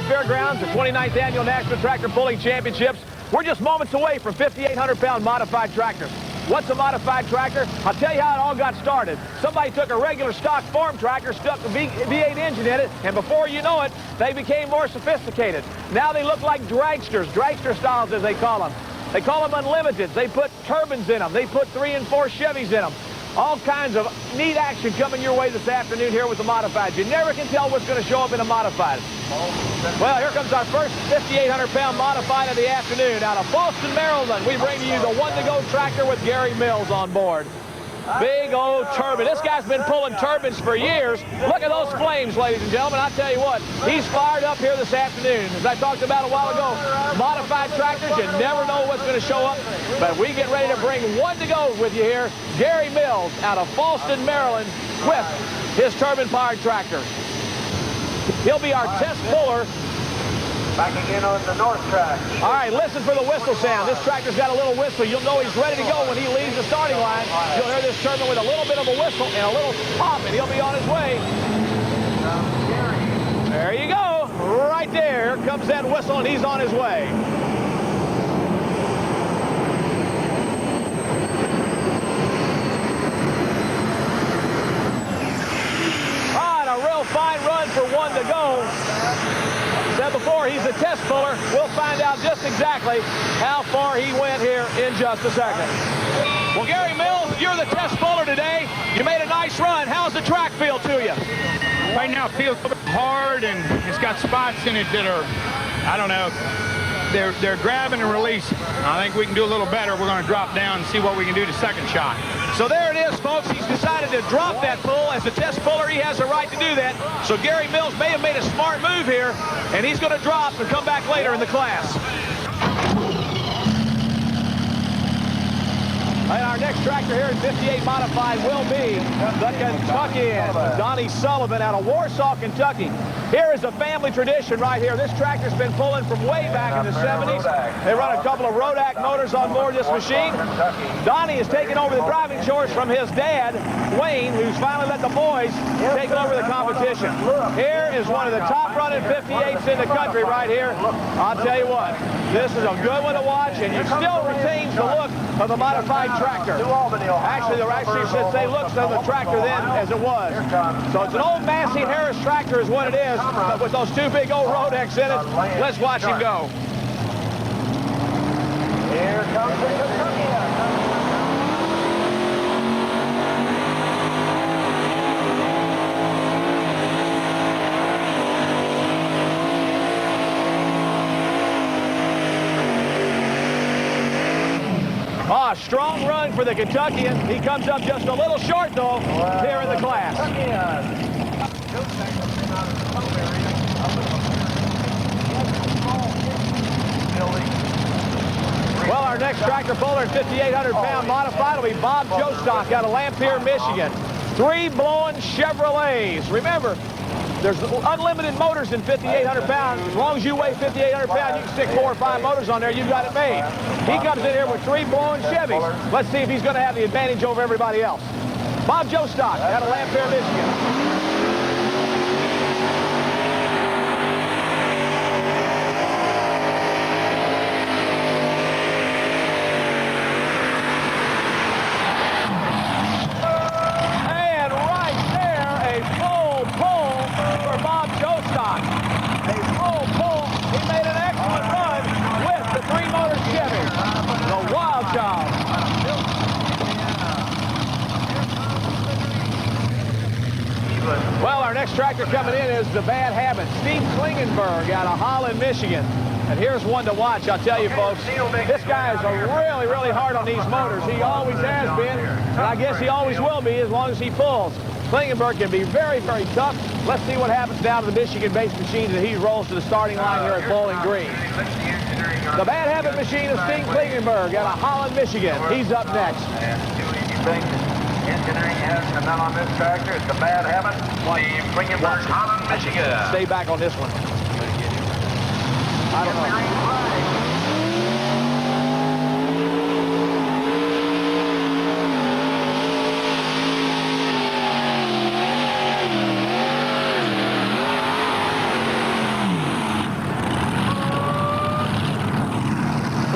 Fairgrounds, the 29th Annual National Tractor Pulling Championships. We're just moments away from 5,800-pound modified tractors. What's a modified tractor? I'll tell you how it all got started. Somebody took a regular stock farm tractor, stuck a V8 engine in it, and before you know it, they became more sophisticated. Now they look like dragsters, dragster styles as they call them. They call them unlimiteds. They put turbines in them. They put 3 and 4 Chevys in them. All kinds of neat action coming your way this afternoon here with the modifieds. You never can tell what's going to show up in a modified. Well, here comes our first 5,800-pound modified of the afternoon. Out of Boston, Maryland, we bring to you the one-to-go tractor with Gary Mills on board. Big old turbine. This guy's been pulling turbines for years. Look at those flames, ladies and gentlemen. I'll tell you what, he's fired up here this afternoon. As I talked about a while ago, modified tractors, you never know what's going to show up. But we get ready to bring one to go with you here. Gary Mills out of Boston, Maryland with his turbine-powered tractor. He'll be our test puller. Backing in on the north track. All right, listen for the whistle sound. This tractor's got a little whistle. You'll know he's ready to go when he leaves the starting line. You'll hear this turbine with a little bit of a whistle and a little pop, and he'll be on his way. There you go. Right there comes that whistle, and he's on his way. On a real fine run for one to go. Said before, he's the test puller. We'll find out just exactly how far he went here in just a second. Well, Gary Mills, you're the test puller today. You made a nice run. How's the track feel to you? Right now it feels a little hard, and it's got spots in it that are, I don't know, they're grabbing and releasing. I think we can do a little better. We're going to drop down and see what we can do the second shot. So there it is, folks. He's decided to drop that pull. As a test puller, he has a right to do that. So Gary Mills may have made a smart move here, and he's going to drop and come back later in the class. And our next tractor here in 58 modified will be the Kentuckian, Donnie Sullivan out of Warsaw, Kentucky. Here is a family tradition right here. This tractor's been pulling from way back in the 70s. They run a couple of Rodak motors on board this machine. Donnie has taken over the driving chores from his dad, Wayne, who's finally let the boys take over the competition. Here is one of the top running 58s in the country right here. I'll tell you what, this is a good one to watch, and it still retains the look of the modified tractor. Actually, the actually should say looks of the tractor then as it was. So it's an old Massey Harris tractor is what it is, but with those 2 big old Rodex in it. Let's watch him go. Here comes the Kentuckian. Ah, strong run for the Kentuckian. He comes up just a little short, though, here in the class. Well, our next tractor puller in 5,800-pound modified will be Bob Jostock out of Lampere, Michigan. 3 blowing Chevrolets. Remember, there's unlimited motors in 5,800 pounds. As long as you weigh 5,800 pounds, you can stick 4 or 5 motors on there. You've got it made. He comes in here with 3 blowing Chevys. Let's see if he's going to have the advantage over everybody else. Bob Jostock out of Lampere, Michigan. Well, our next tractor coming in is the Bad Habit, Steve Klingenberg out of Holland, Michigan. And here's one to watch, I'll tell you folks. This guy is really, really hard on these motors. He always has been, and I guess he always will be as long as he pulls. Klingenberg can be very, very tough. Let's see what happens now to the Michigan-based machines as he rolls to the starting line here at Bowling Green. The Bad Habit machine is Steve Klingenberg out of Holland, Michigan. He's up next. Engineering has come out on this tractor. It's the Bad Habit. Steve Klingenberg, Holland, Michigan. Stay back on this one. I don't know.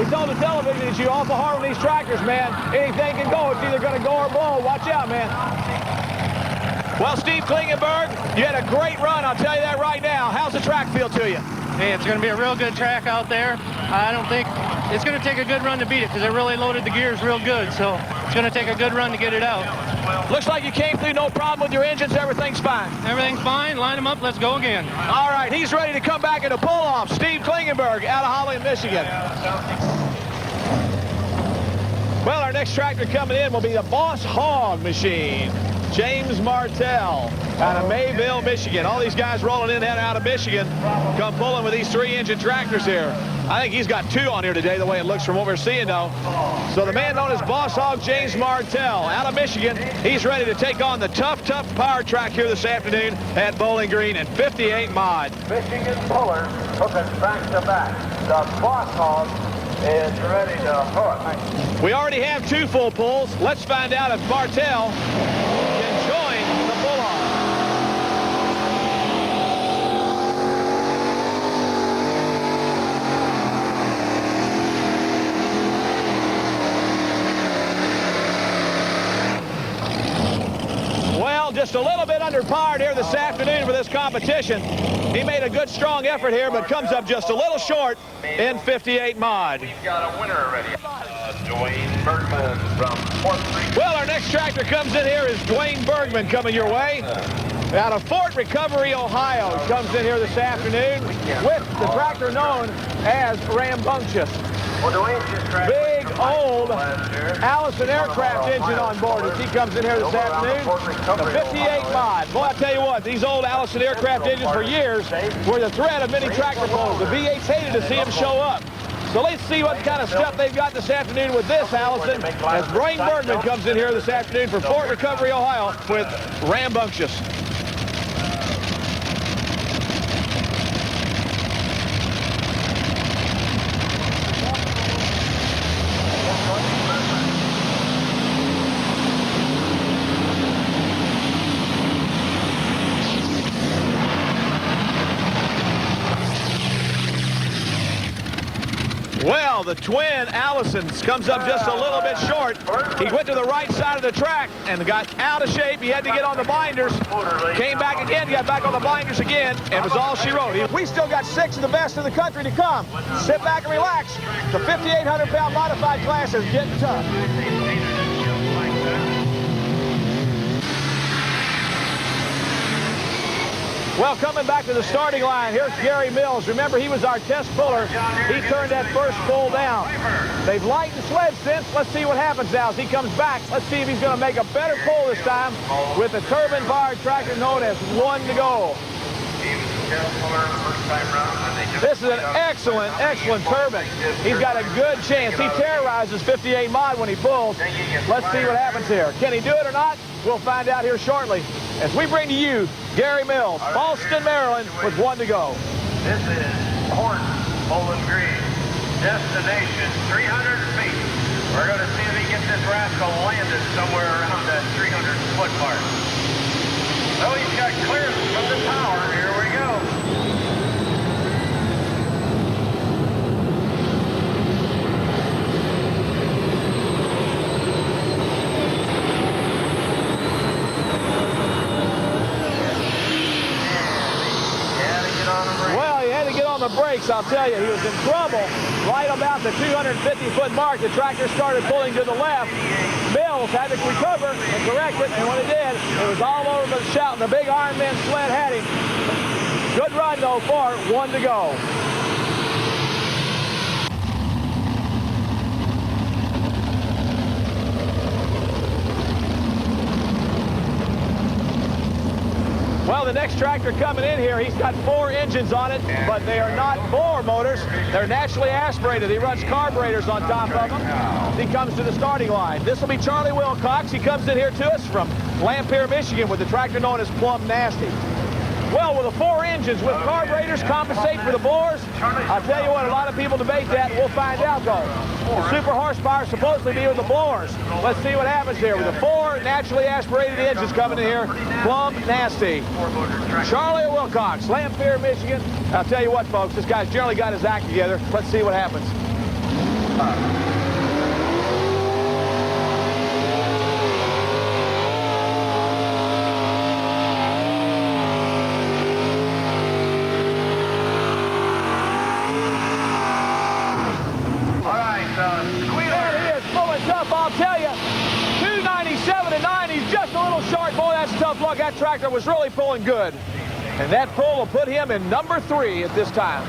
We told the television that you awful hard on these tractors, man. Anything can go. It's either going to go or blow. Watch out, man. Well, Steve Klingenberg, you had a great run. I'll tell you that right now. How's the track feel to you? Hey, it's going to be a real good track out there. I don't think it's going to take a good run to beat it because it really loaded the gears real good. So it's going to take a good run to get it out. Looks like you came through no problem with your engines. Everything's fine. Everything's fine. Line them up. Let's go again. All right, he's ready to come back into pull-off. Steve Klingenberg out of Holland, Michigan. Well, our next tractor coming in will be the Boss Hog machine. James Martell out of Mayville, Michigan. All these guys rolling in and out of Michigan come pulling with these 3-engine tractors here. I think he's got 2 on here today, the way it looks from what we're seeing, though. So the man known as Boss Hog, James Martell, out of Michigan, he's ready to take on the tough power track here this afternoon at Bowling Green at 58 mod. Michigan pullers hooking back to back. The Boss Hog is ready to hook. We already have 2 full pulls. Let's find out if Martell can join the pull-off. Well, just a little bit underpowered here this afternoon for this competition. He made a good, strong effort here, but comes up just a little short in 58 mod. We've got a winner already. Dwayne Bergman from Fort Street. Well, our next tractor comes in here is Dwayne Bergman coming your way. Out of Fort Recovery, Ohio, comes in here this afternoon with the tractor known as Rambunctious. Well, Dwayne just crashed Big old Allison aircraft engine on board as he comes in here this afternoon. The 58 mod. Boy, I tell you what, these old Allison aircraft engines for years were the threat of many tractor pulls. The V8s hated to see them show up. So let's see what kind of stuff they've got this afternoon with this, Allison, as Dwayne Bergman comes in here this afternoon from Fort Recovery, Ohio, with Rambunctious. Well, the twin Allisons comes up just a little bit short. He went to the right side of the track and got out of shape. He had to get on the binders. Came back again, got back on the binders again, and was all she wrote. We still got 6 of the best in the country to come. Sit back and relax. The 5,800-pound modified class is getting tough. Well, coming back to the starting line, here's Gary Mills. Remember, he was our test puller. He turned that first pull down. They've lightened the sled since. Let's see what happens now as he comes back. Let's see if he's going to make a better pull this time with the turbine-powered tractor known as 1 to go. This is an excellent, excellent turbine. He's got a good chance. He terrorizes 58 mod when he pulls. Let's see what happens here. Can he do it or not? We'll find out here shortly as we bring to you Gary Mills, Boston, Maryland, with 1 to go. This is Horton, Bowling Green. Destination 300 feet. We're going to see if he gets this rascal landed somewhere around that 300-foot mark. So he's got clearance from the tower. Here we go. Well, he had to get on the brakes, I'll tell you. He was in trouble right about the 250-foot mark. The tractor started pulling to the left. Mills had to recover and correct it, and when it did, it was all over the shout, and the big Iron Man sled had him. Good run, though, for 1 to go. Well, the next tractor coming in here, he's got 4 engines on it, but they are not bore motors. They're naturally aspirated. He runs carburetors on top of them. He comes to the starting line. This will be Charlie Wilcox. He comes in here to us from Lampere, Michigan with the tractor known as Plum Nasty. Well, will the 4 engines with carburetors compensate for the bores? I'll tell you what, a lot of people debate that. We'll find out, though. The super horsepower is supposed to be with the blowers. Let's see what happens here with the 4 naturally aspirated engines coming in here. Plum Nasty. Charlie Wilcox, Lampere, Michigan. I'll tell you what, folks, this guy's generally got his act together. Let's see what happens. I'll tell you, 297 and 9, he's just a little short. Boy, that's tough luck. That tractor was really pulling good. And that pull will put him in number 3 at this time.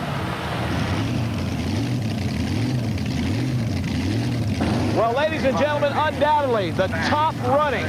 Well, ladies and gentlemen, undoubtedly the top running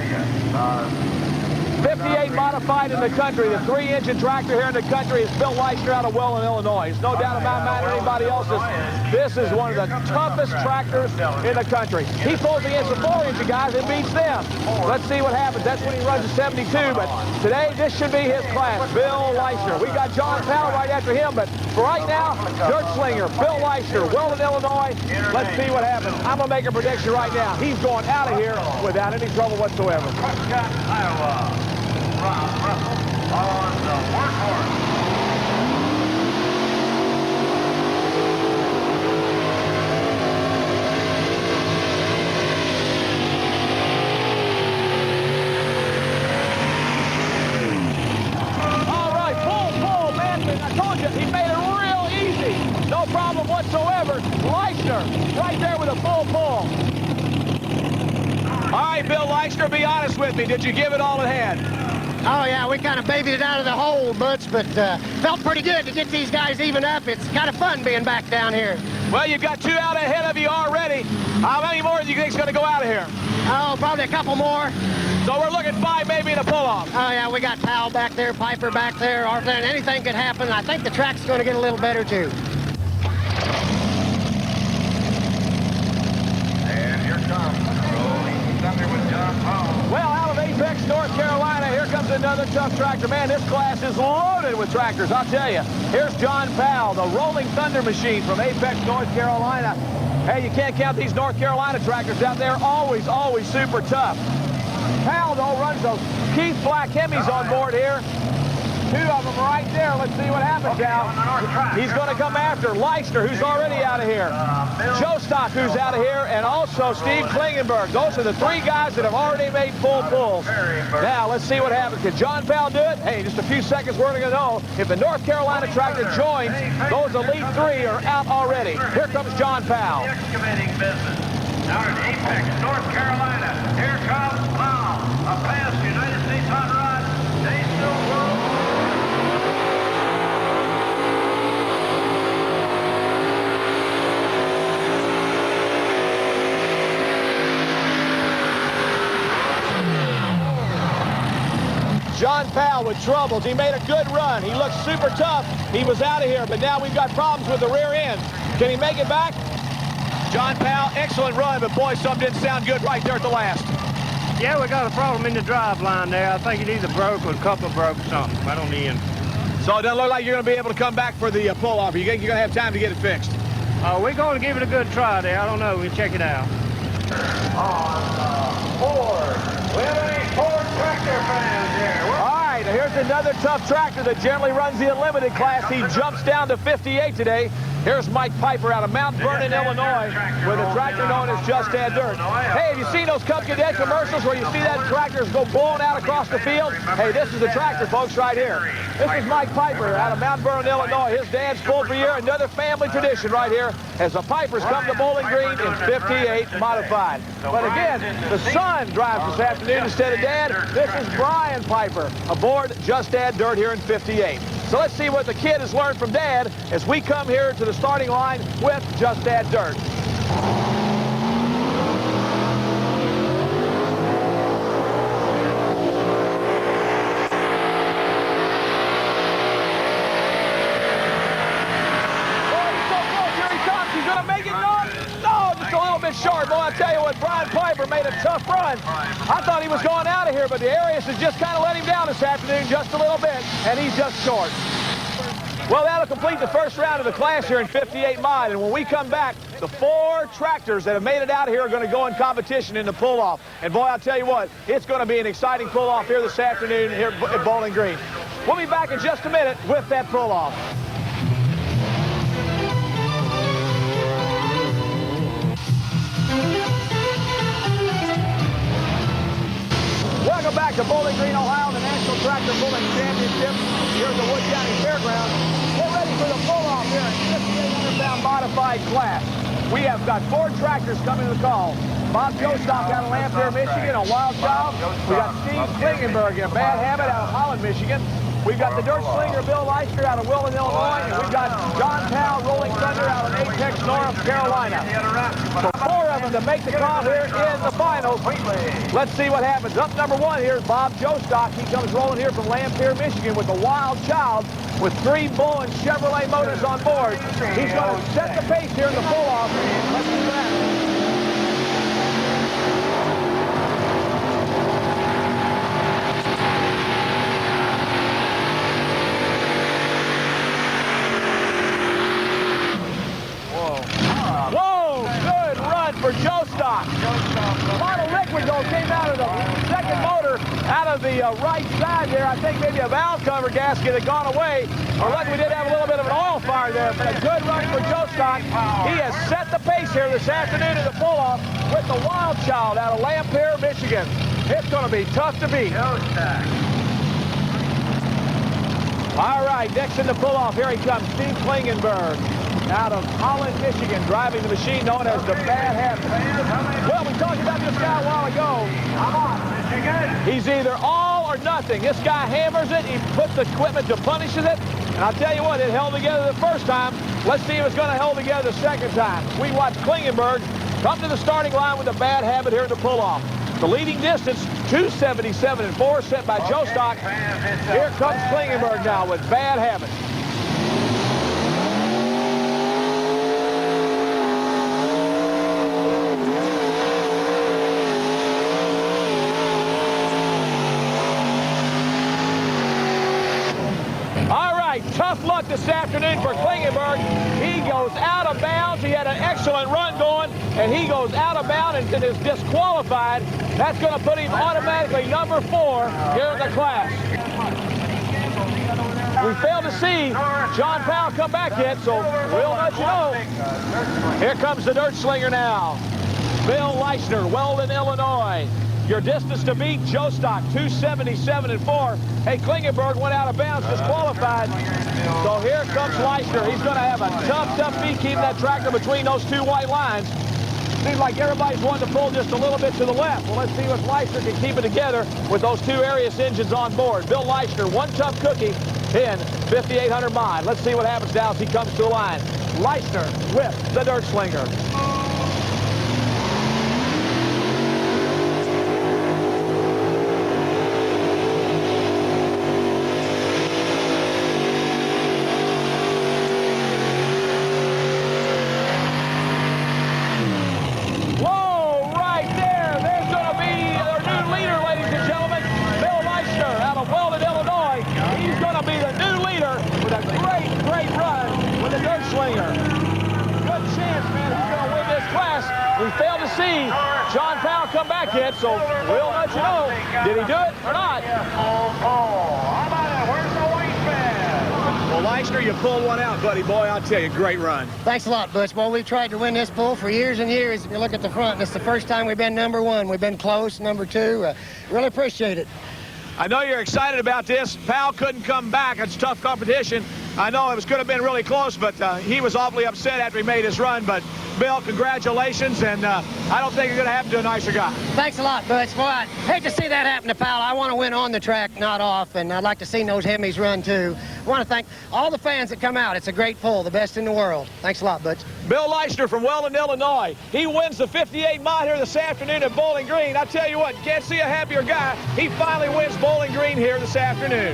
58 modified in the country. The 3-engine tractor here in the country is Bill Leischner out of Welland, Illinois. There's no doubt about it, anybody else's. This is one of the toughest tractors in the country. He pulls against the 4-engine guys and beats them. Let's see what happens. That's when he runs a 72, but today this should be his class, Bill Leischner. We got John Powell right after him, but for right now, Dirt Slinger, Bill Leischner, Welland, Illinois. Let's see what happens. I'm going to make a prediction right now. He's going out of here without any trouble whatsoever. Iowa. Rob Russell on the workhorse. All right, pull, man. I told you, he made it real easy. No problem whatsoever. Leischner right there with a full pull. All right, Bill Leischner, be honest with me. Did you give it all it had? Oh, yeah, we kind of babied it out of the hole, Butch, but felt pretty good to get these guys even up. It's kind of fun being back down here. Well, you've got 2 out ahead of you already. How many more do you think is going to go out of here? Oh, probably a couple more. So we're looking 5 maybe in a pull-off. Oh, yeah, we got Powell back there, Piper back there, Arthur. Anything could happen. I think the track's going to get a little better, too. And here comes Rolling Thunder with John Powell. Well, out of Apex, North Carolina, here comes another tough tractor. Man, this class is loaded with tractors, I'll tell you. Here's John Powell, the Rolling Thunder machine from Apex, North Carolina. Hey, you can't count these North Carolina tractors out there. Always, always super tough. Powell, though, runs those Keith Black Hemis on board here. 2 of them right there. Let's see what happens now. He's going to come after Leischner, who's already out of here. Joe Stock, who's out of here, and also Steve Klingenberg. Those are the 3 guys that have already made full pulls. Now, let's see what happens. Can John Powell do it? Hey, in just a few seconds, we're going to know if the North Carolina tractor joins. Those elite 3 are out already. Here comes John Powell. Excavating business. Now in Apex, North Carolina. Here comes Powell. A past United States hot rod. They still world. John Powell with troubles. He made a good run. He looked super tough. He was out of here, but now we've got problems with the rear end. Can he make it back? John Powell, excellent run, but boy, something didn't sound good right there at the last. Yeah, we got a problem in the drive line there. I think it either broke or a couple broke something right on the end. So it doesn't look like you're going to be able to come back for the pull-off. You think you're going to have time to get it fixed? We're going to give it a good try there. I don't know. We'll check it out. On Ford. We have any Ford tractor fans here? All right, here's another tough tractor that generally runs the Unlimited class. He jumps down to 58 today. Here's Mike Piper out of Mount Vernon, Illinois, with a tractor known as Just Add Dirt. Hey, have you seen those Cub Cadet commercials where you see that tractors go blowing out across the field? Hey, this is the tractor, folks, right here. This is Mike Piper out of Mount Vernon, Illinois. His dad's full for year. Another family tradition right here as the Pipers come to Bowling Green in 58 modified. But again, the son drives this afternoon instead of Dad. This is Brian Piper aboard Just Add Dirt here in 58. So let's see what the kid has learned from Dad as we come here to the starting line with Just Add Dirt. Short. Boy, I tell you what, Brian Piper made a tough run. I thought he was going out of here, but the Arius has just kind of let him down this afternoon just a little bit, and he's just short. Well, that'll complete the first round of the class here in 58 mod, and when we come back, the 4 tractors that have made it out of here are going to go in competition in the pull-off. And boy, I'll tell you what, it's going to be an exciting pull-off here this afternoon here at Bowling Green. We'll be back in just a minute with that pull-off. Champaign, Ohio, the National Tractor Pulling Championship here at the Wood County Fairgrounds. Get ready for the pull-off here in 5,800-pound modified class. We have got 4 tractors coming to the call. Bob Jostock out of Lamphere, Michigan, a Wild Child. We got Steve Klingenberg in a Bad Habit out of Holland, Michigan. We've got the Dirt Slinger, Bill Leischner out of Willen, Illinois. And we've got John Powell, Rolling Thunder out of Apex, North Carolina. So 4 of them to make the call here in the finals. Let's see what happens. Up number 1 here is Bob Jostock. He comes rolling here from Lamphere, Michigan with the Wild Child with 3 Bull and Chevrolet motors on board. He's going to set the pace here in the pull-off. Let's see what happens. For Jostock. A lot of liquid, though, came out of the second motor, out of the right side there. I think maybe a valve cover gasket had gone away. Or lucky we did have a little bit of an oil fire there, but a good run for Jostock. He has set the pace here this afternoon in the pull-off with the Wild Child out of Lamphere, Michigan. It's going to be tough to beat. All right, next in the pull-off, here he comes, Steve Klingenberg out of Holland, Michigan, driving the machine known as the Bad Habit. Well, we talked about this guy a while ago. He's either all or nothing. This guy hammers it. He puts the equipment to punishes it. And I'll tell you what, it held together the first time. Let's see if it's going to hold together the second time. We watch Klingenberg come to the starting line with the Bad Habit here at the pull-off. The leading distance, 2:77.4, set by Jostock. Here comes Klingenberg now with Bad Habit. Tough luck this afternoon for Klingenberg. He goes out of bounds. He had an excellent run going, and he goes out of bounds and is disqualified. That's going to put him automatically number 4 here in the class. We failed to see John Powell come back yet, so we'll let you know. Here comes the Dirt Slinger now. Bill Leischner, Weldon, Illinois. Your distance to beat, Jostock, 2:77.4. Hey, Klingenberg went out of bounds, disqualified. So here comes Leischner. He's going to have a tough beat keeping that tractor between those 2 white lines. Seems like everybody's wanting to pull just a little bit to the left. Well, let's see if Leischner can keep it together with those 2 Arius engines on board. Bill Leischner, one tough cookie in 5,800 mod. Let's see what happens now as he comes to the line. Leischner with the Dirt Slinger. We failed to see John Powell come back yet, so we'll let you know. Did he do it or not? How about it? Where's the white man? Well, Leischner, you pulled one out, buddy boy. I'll tell you, great run. Thanks a lot, Butch. Well, we've tried to win this pull for years and years. If you look at the front, and it's the first time we've been number 1. We've been close, number 2. Really appreciate it. I know you're excited about this. Powell couldn't come back. It's tough competition. I know it could have been really close, but he was awfully upset after he made his run. But, Bill, congratulations, and I don't think it's going to happen to a nicer guy. Thanks a lot, Butch. Boy, I hate to see that happen to Powell. I want to win on the track, not off, and I'd like to see those Hemis run, too. I want to thank all the fans that come out. It's a great pull, the best in the world. Thanks a lot, Butch. Bill Leischner from Weldon, Illinois. He wins the 58 mod here this afternoon at Bowling Green. I tell you what, can't see a happier guy. He finally wins Bowling Green here this afternoon.